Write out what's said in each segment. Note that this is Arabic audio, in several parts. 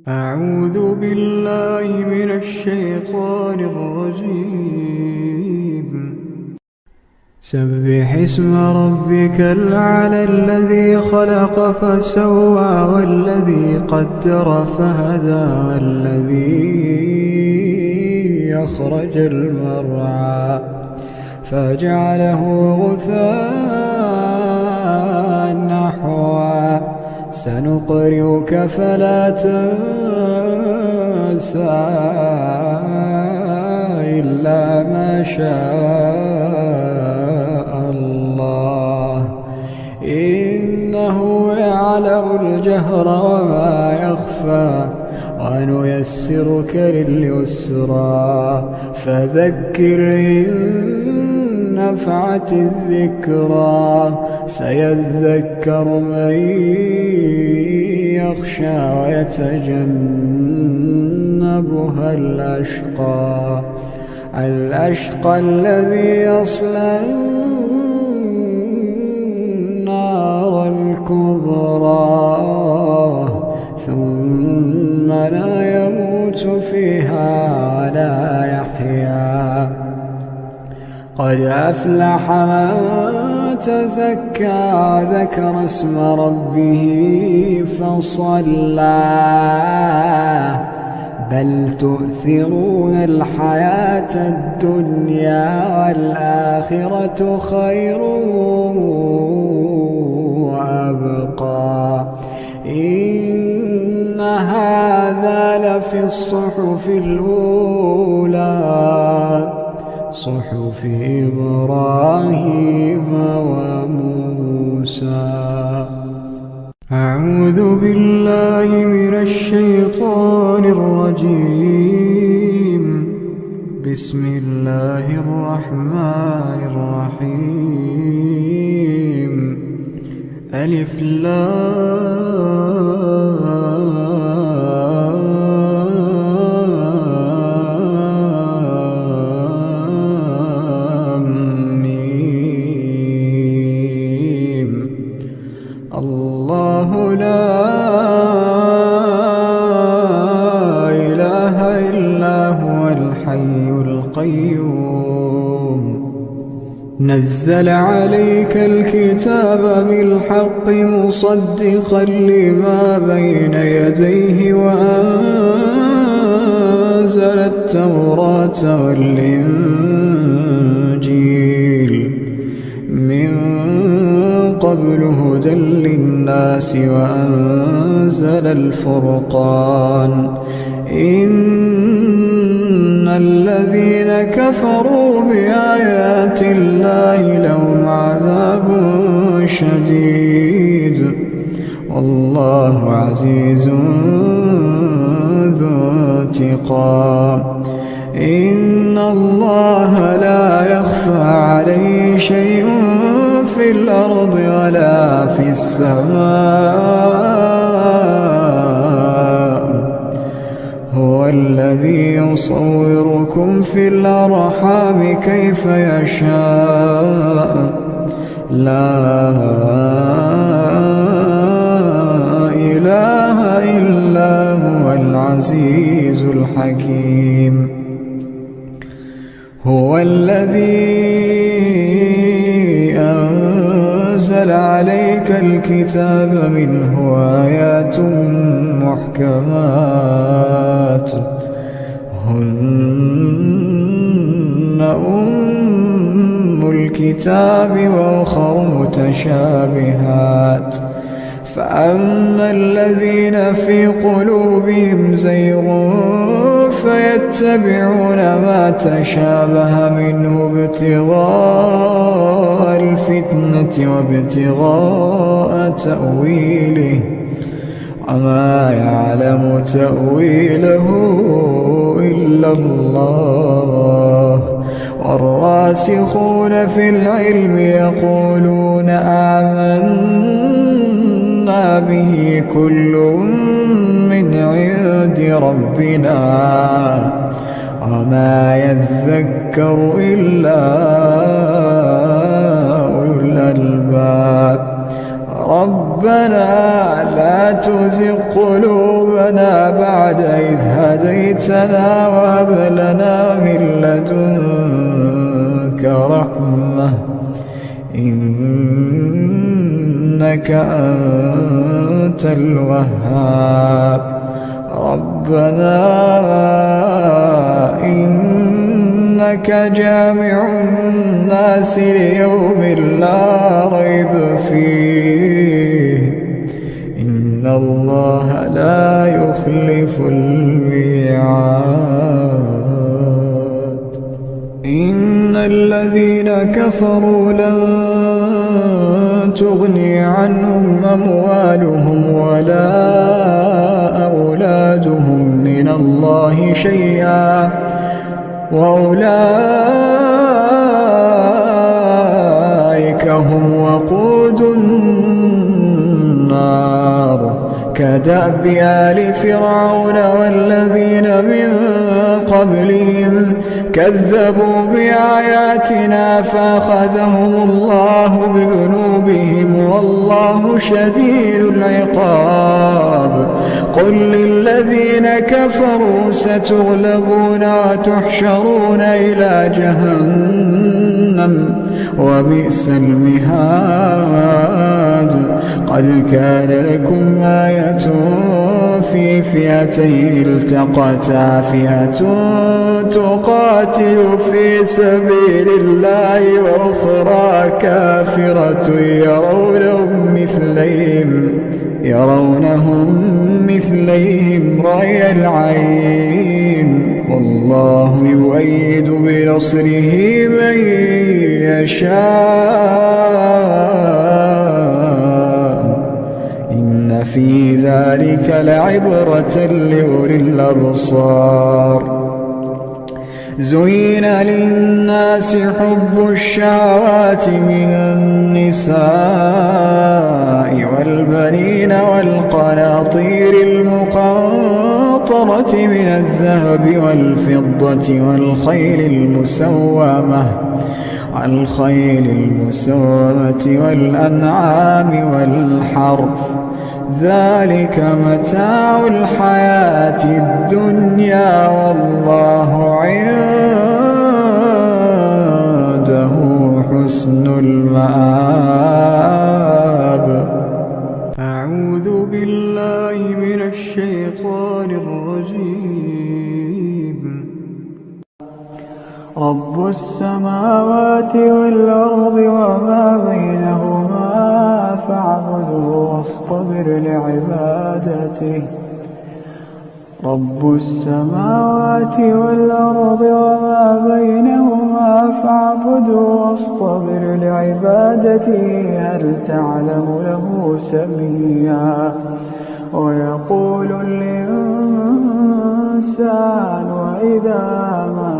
أعوذ بالله من الشيطان الرجيم. سبح اسم ربك الأعلى الذي خلق فسوى والذي قدر فهدى والذي أخرج المرعى فجعله غثاء نحوا سنقرئك فلا تنسى إلا ما شاء الله إنه يعلم الجهر وما يخفى ونيسرك لليسرى فذكر إن نفعت الذكرى سيذكر من يخشى ويتجنبها الأشقى الذي يصلى النار الكبرى ثم لا يموت فيها ولا يحيا قد أفلح من تزكى وذكر اسم ربه فصلى بل تؤثرون الحياة الدنيا والآخرة خير وأبقى إن هذا لفي الصحف الأولى صحف إبراهيم وموسى. أعوذ بالله من الشيطان الرجيم. بسم الله الرحمن الرحيم. ألف الله لا إله إلا هو الحي القيوم نزل عليك الكتاب بالحق مصدقا لما بين يديه وأنزل التوراة والإنجيل من قبل هدى للناس وأنزل الفرقان إن الذين كفروا بآيات الله لهم عذاب شديد والله عزيز ذو انتقام إن الله لا يخفى عليه شيء في الأرض ولا في السماء هو الذي يصوركم في الأرحام كيف يشاء لا إله إلا هو العزيز الحكيم هو الذي أنزل عليك الكتاب منه آيات محكمات هن أم الكتاب وأخر متشابهات فأما الذين في قلوبهم زيغ فيتبعون ما تشابه منه ابتغاء الفتنة وابتغاء تأويله وما يعلم تأويله إلا الله والراسخون في العلم يقولون آمنا به كل من عند ربنا وما يذكر إلا أولو الألباب ربنا لا تزغ قلوبنا بعد إذ هديتنا وهب لنا من لدنك رحمة إنك أنت الوهاب ربنا إنك جامع الناس ليوم لا ريب فيه إن الله لا يخلف الميعاد إن الذين كفروا لن تغني عنهم أموالهم ولا أولادهم من الله شيئا وأولئك هم وقود النار كدأب آل فرعون والذين من قبلهم كذبوا بآياتنا فأخذهم الله بذنوبهم والله شديد العقاب قل للذين كفروا ستغلبون وتحشرون إلى جهنم وبئس المهاد قد كان لكم آية في فئتين التقتا فئة تقاتل في سبيل الله وأخرى كافرة يرونهم مثليهم رأي العين والله يؤيد بنصره من يشاء إن في ذلك لعبرة لأولي الأبصار زين للناس حب الشهوات من النساء والبنين والقناطير المقنطرة من الذهب والفضة والخيل المسومة والأنعام والحرث ذلك متاع الحياة الدنيا والله عنده حسن المآب أعوذ بالله من الشيطان الرجيم رب السماوات والأرض وما بينهما فاعبده واصطبر لعبادته رب السماوات والأرض وما بينهما فاعبده واصطبر لعبادته هل تعلم له سميا ويقول الإنسان وإذا ما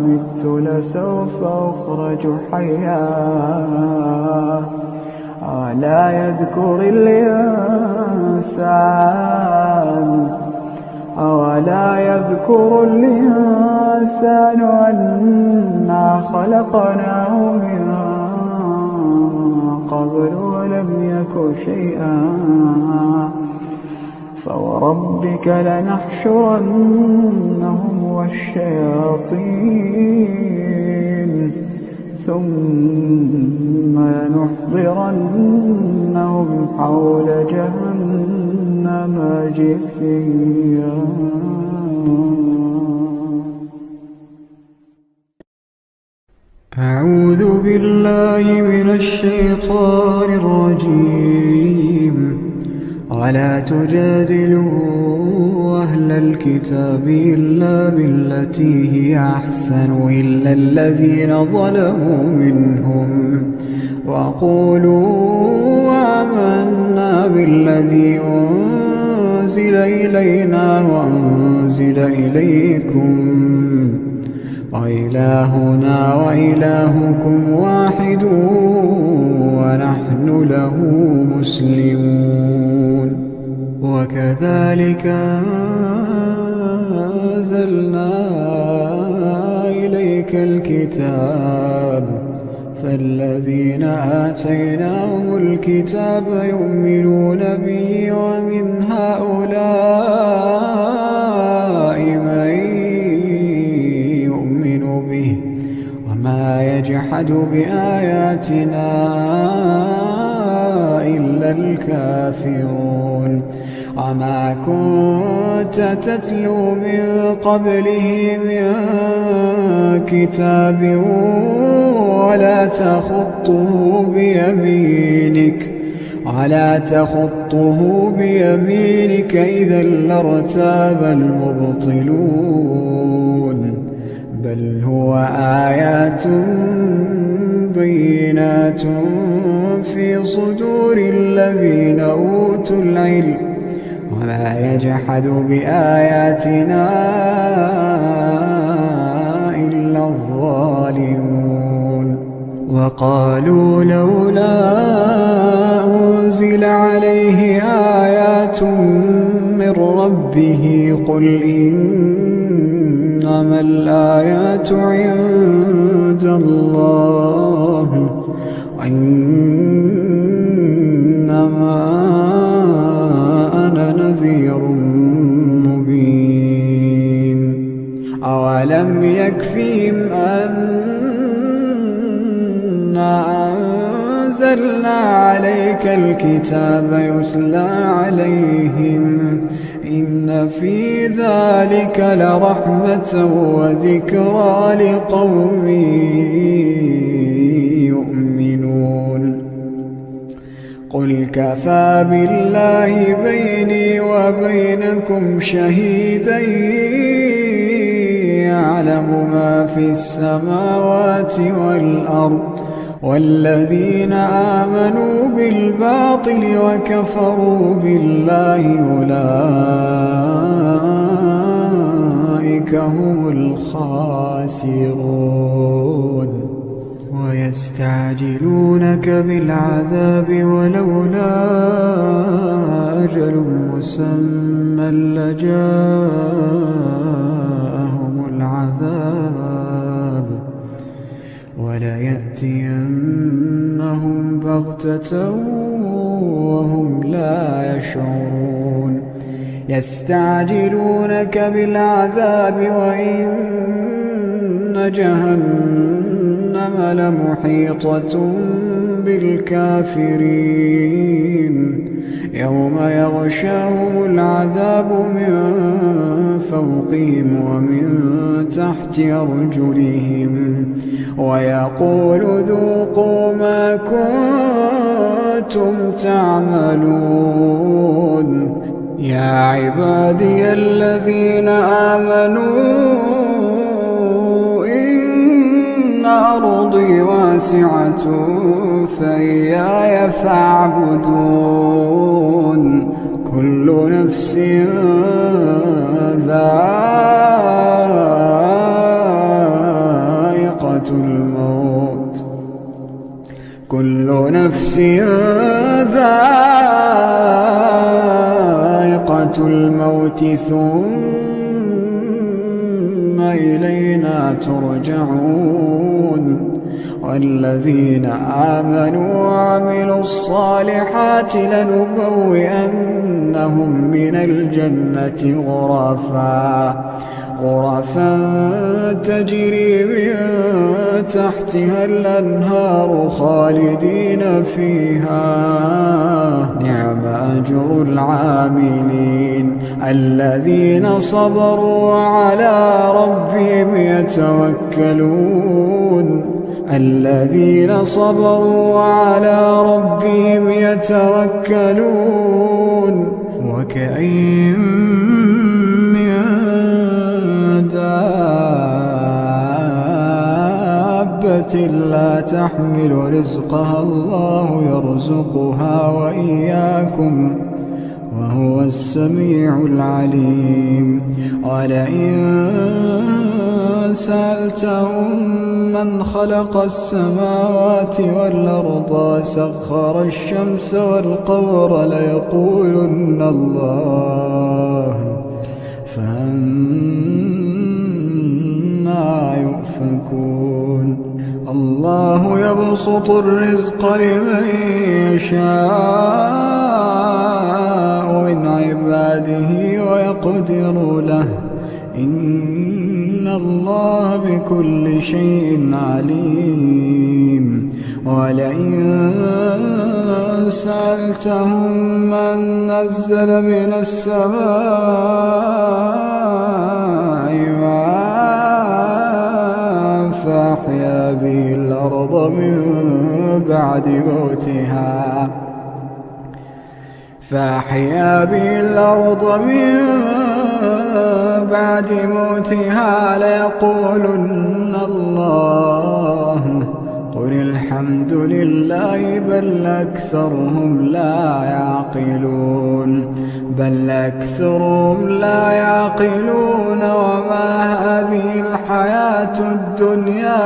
مت لسوف أخرج حيا ألا يذكر الإنسان أنا خلقناه من قبل ولم يك شيئا فوربك لنحشرنهم والشياطين ثم لنحضرنهم حول جهنم جثيا أعوذ بالله من الشيطان الرجيم ولا تجادلوا أهل الكتاب إلا بالتي هي أحسن إلا الذين ظلموا منهم وقولوا آمنا بالذي أنزل إلينا وأنزل إليكم وإلهنا وإلهكم واحد ونحن له مسلمون وكذلك أنزلنا إليك الكتاب فالذين آتيناهم الكتاب يؤمنون به ومن هؤلاء من يؤمن به وما يجحد بآياتنا إلا الكافرون وما كنت تتلو من قبله من كتاب ولا تخطه بيمينك إذا لارتاب المبطلون بل هو آيات بينات في صدور الذين أوتوا العلم وما يجحد بآياتنا إلا الظالمون وقالوا لولا أنزل عليه آيات من ربه قل إنما الآيات عند الله وإنما أنا نذير مبين أولم يكفهم أنا أنزلنا عليك الكتاب يتلى عليهم إن في ذلك لرحمة وذكرى لقوم يؤمنون قل كفى بالله بيني وبينكم شهيدا يعلم ما في السماوات والأرض والذين آمنوا بالباطل وكفروا بالله أولئك هم الخاسرون ويستعجلونك بالعذاب ولولا أجل مسمى لجاءهم العذاب وليأتينهم بغتة وهم لا يشعرون يستعجلونك بالعذاب وإن جهنم لمحيطة بالكافرين يوم يغشاهم العذاب من فوقهم ومن تحت أرجلهم ويقول ذوقوا ما كنتم تعملون يا عبادي الذين آمنوا إن أرضي واسعة فإياي فاعبدون كل نفس ذائقة الموت كل نفس ذائقة الموت ثم إلينا ترجعون والذين آمنوا وعملوا الصالحات لنبوئنهم من الجنة غرفا تجري من تحتها الأنهار خالدين فيها نعم أجر العاملين الذين صبروا وعلى ربهم يتوكلون وكأين من دابة لا تحمل رزقها الله يرزقها وإياكم وهو السميع العليم ولئن سألتهم من خلق السماوات والأرض سخر الشمس والقمر ليقولن الله فأنى يؤفكون الله يبسط يبسط الرزق لمن يشاء من عباده ويقدر له إن الله بكل شيء عليم ولئن سألتهم من نزل من السماء ماء فأحيا به الأرض من بعد موتها ليقولن الله قل الحمد لله بل أكثرهم لا يعقلون وما هذه الحياة الدنيا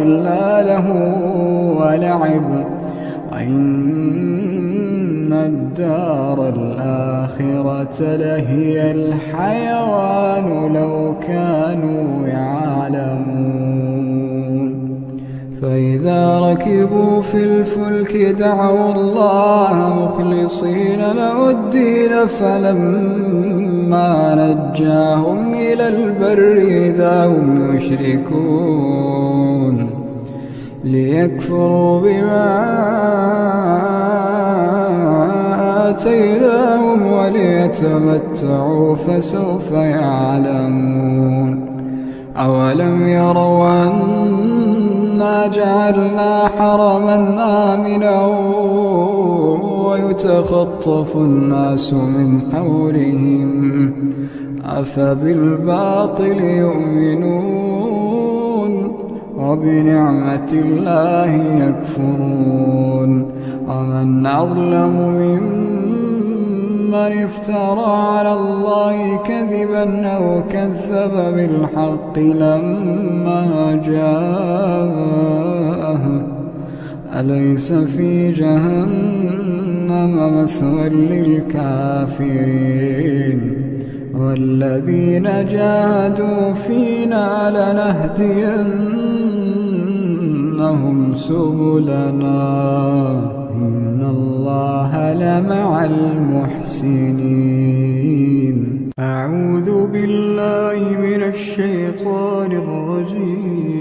إلا له ولعب وإن الدار الآخرة لهي الحيوان لو كانوا يعلمون فإذا ركبوا في الفلك دعوا الله مخلصين له الدين فلما نجاهم إلى البر إذا هم يشركون ليكفروا بما آتيناهم وليتمتعوا فسوف يعلمون أولم يروا أنا جعلنا حرما آمنا ويتخطف الناس من حولهم أفبالباطل يؤمنون وبنعمة الله يكفرون ومن أظلم ممن افترى على الله كذبا أو كذب بالحق لما جاءه أليس في جهنم مثوى للكافرين والذين جاهدوا فينا لنهدينهم سبلنا إن الله لمع المحسنين أعوذ بالله من الشيطان الرجيم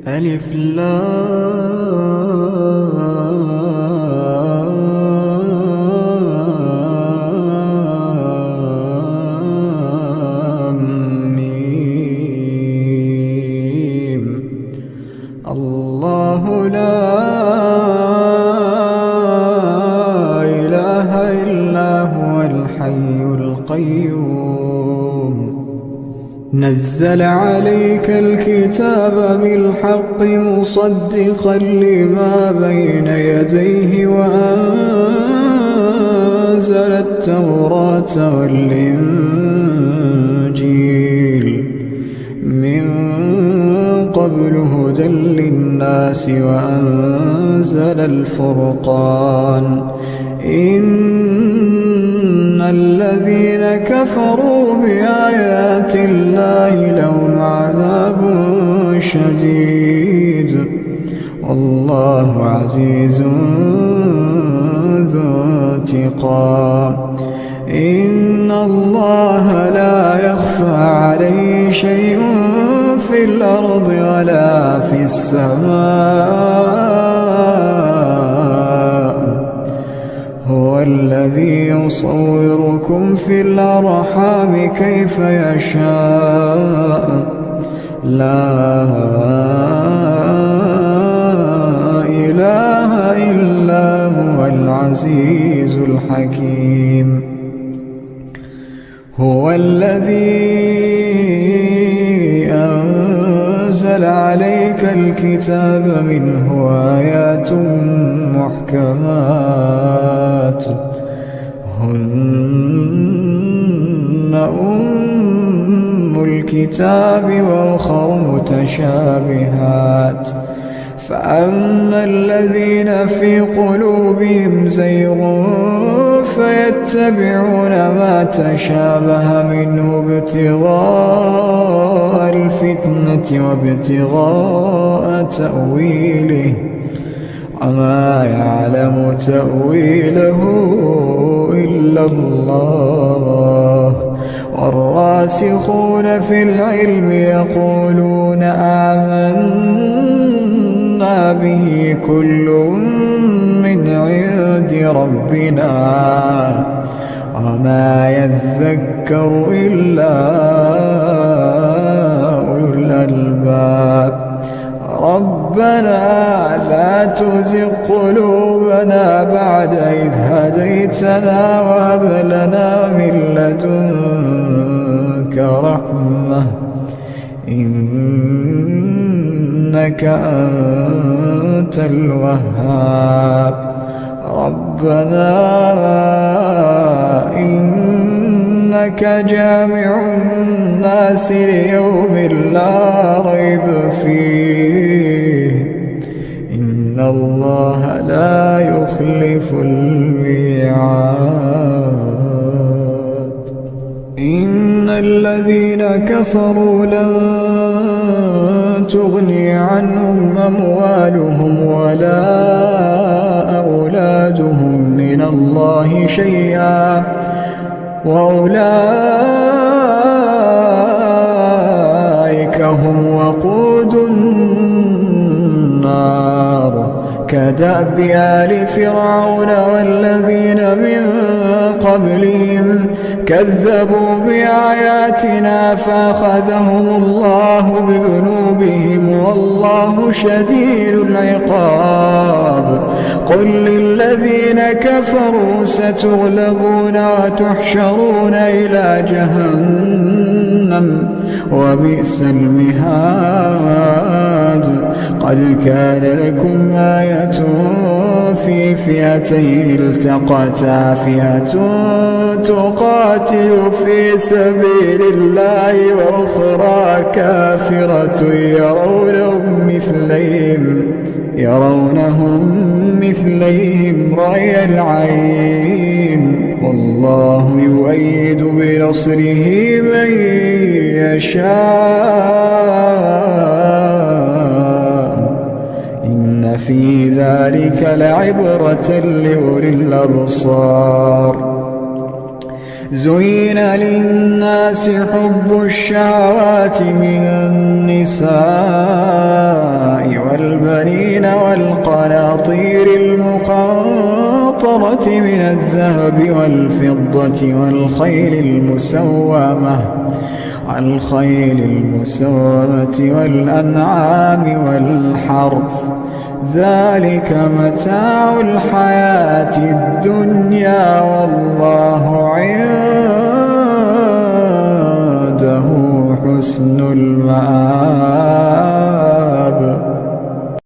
ألف لام ميم الله لا إله إلا هو الحي القيوم نزل عليك الكتاب بالحق مصدقا لما بين يديه وأنزل التوراة والإنجيل من قبل هدى للناس وأنزل الفرقان إن الذين كفروا بآيات الله لهم عذاب شديد والله عزيز ذو انتقام إن الله لا يخفى عليه شيء في الأرض ولا في السماء هو الذي يصوركم في الأرحام كيف يشاء لا إله إلا هو العزيز الحكيم هو الذي أنزل عليك الكتاب منه آيات محكمات هن أم الكتاب وأخر متشابهات فأما الذين في قلوبهم زيغ فيتبعون ما تشابه منه ابتغاء الفتنة وابتغاء تأويله وما يعلم تأويله إلا الله والراسخون في العلم يقولون آمنا به كل من عند ربنا وما يذكر إلا أولو الألباب ربنا لا تزغ قلوبنا بعد إذ هديتنا وهب لنا من لدنك رحمة إنك أنت الوهاب ربنا إنك جامع الناس ليوم لا ريب فيه إن الله لا يخلف الميعاد إن الذين كفروا لن تغني عنهم أموالهم ولا أولادهم من الله شيئا وأولئك هم وقود النار كدأب آل فرعون والذين من قبلهم كذبوا بآياتنا فأخذهم الله بذنوبهم والله شديد العقاب قل للذين كفروا ستغلبون وتحشرون إلى جهنم وبئس المهاد قد كان لكم آية في فئتين التقتا فئة تقاتل في سبيل الله وأخرى كافرة يرونهم مثليهم رأي العين والله يؤيد بنصره من يشاء إن في ذلك لعبرة لأولي الأبصار زين للناس حب الشهوات من النساء والبنين والقناطير المقنطرة من الذهب والفضة والخيل المسومة والأنعام والحرث ذلك متاع الحياة الدنيا والله عنده حسن المآب